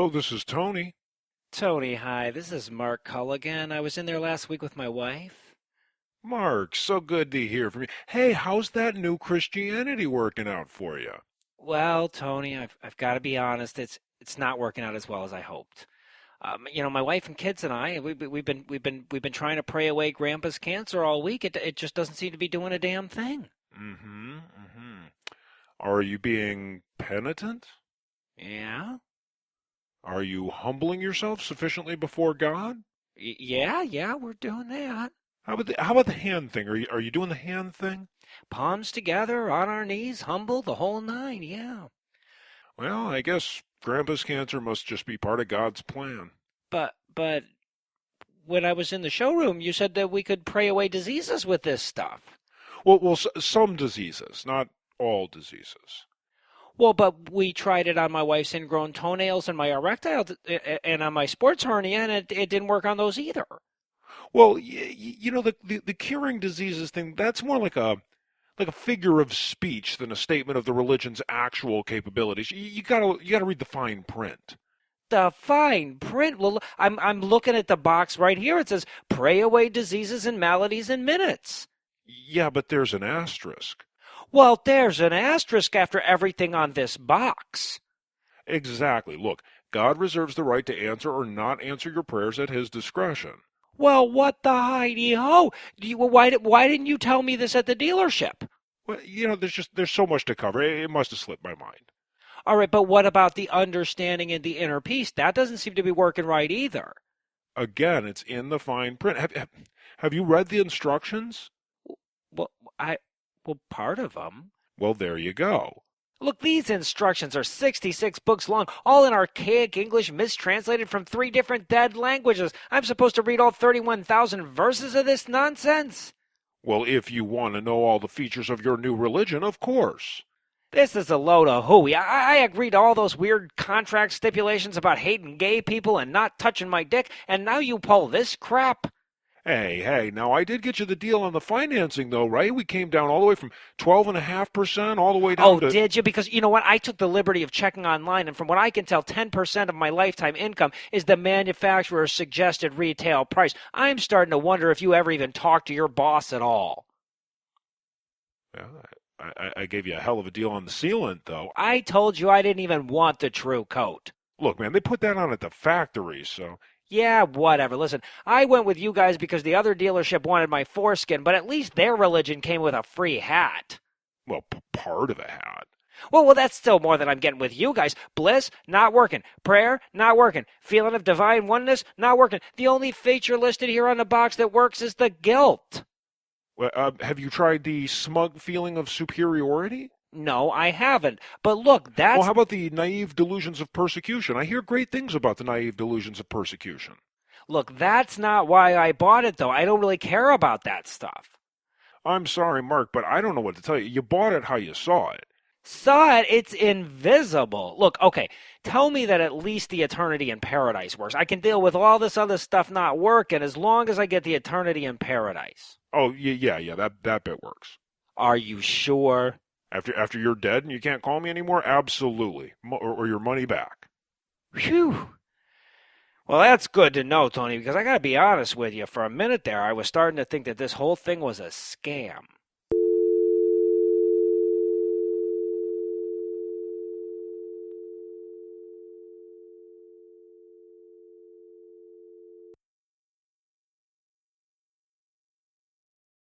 Hello, this is Tony. Tony, hi. This is Mark Culligan. I was in there last week with my wife. Mark, so good to hear from you. Hey, how's that new Christianity working out for you? Well, Tony, I've got to be honest. It's not working out as well as I hoped. My wife and kids and I, we've been trying to pray away Grandpa's cancer all week. It just doesn't seem to be doing a damn thing. Mm-hmm. Are you being penitent? Yeah, Are you humbling yourself sufficiently before God? yeah, we're doing that. How about the hand thing? Are you doing the hand thing? Palms together, on our knees, humble, the whole nine. Yeah, Well, I guess Grandpa's cancer must just be part of God's plan. but when I was in the showroom, you said that we could pray away diseases with this stuff. Well, some diseases, not all diseases. Well, but we tried it on my wife's ingrown toenails and my erectile and on my sports hernia, and it didn't work on those either. Well, the curing diseases thing, that's more like a figure of speech than a statement of the religion's actual capabilities. You gotta read the fine print. The fine print. Well, I'm looking at the box right here. It says pray away diseases and maladies in minutes. Yeah, but there's an asterisk. Well, there's an asterisk after everything on this box. Exactly. Look, God reserves the right to answer or not answer your prayers at his discretion. Well, what the heidi ho? Why didn't you tell me this at the dealership? Well, there's so much to cover. It must have slipped my mind. All right, but what about the understanding and the inner peace? That doesn't seem to be working right either. Again, it's in the fine print. Have you read the instructions? Well, I well, part of them. Well, there you go. Look, these instructions are 66 books long, all in archaic English mistranslated from three different dead languages. I'm supposed to read all 31,000 verses of this nonsense? Well, if you want to know all the features of your new religion, of course. This is a load of hooey. I agreed to all those weird contract stipulations about hating gay people and not touching my dick, and now you pull this crap? Hey, now I did get you the deal on the financing, though, right? We came down all the way from 12.5% all the way Oh, down to. did you? Because you know what? I took the liberty of checking online, and from what I can tell, 10% of my lifetime income is the manufacturer's suggested retail price. I'm starting to wonder if you ever even talked to your boss at all. Well, I gave you a hell of a deal on the sealant, though. I told you I didn't even want the true coat. Look, man, they put that on at the factory, so. Yeah, whatever. Listen, I went with you guys because the other dealership wanted my foreskin, but at least their religion came with a free hat. Well, part of a hat. Well, that's still more than I'm getting with you guys. Bliss, not working. Prayer, not working. Feeling of divine oneness, not working. The only feature listed here on the box that works is the guilt. Well, have you tried the smug feeling of superiority? No, I haven't. But look, Well, that's... how about the naive delusions of persecution? I hear great things about the naive delusions of persecution. Look, that's not why I bought it, though. I don't really care about that stuff. I'm sorry, Mark, but I don't know what to tell you. You bought it how you saw it. Saw it, it's invisible. Look, okay, tell me that at least the eternity in paradise works. I can deal with all this other stuff not working as long as I get the eternity in paradise. Oh, yeah, that bit works. Are you sure? After you're dead and you can't call me anymore, absolutely, or your money back. Phew. Well, that's good to know, Tony, because I got to be honest with you. For a minute there, I was starting to think that this whole thing was a scam.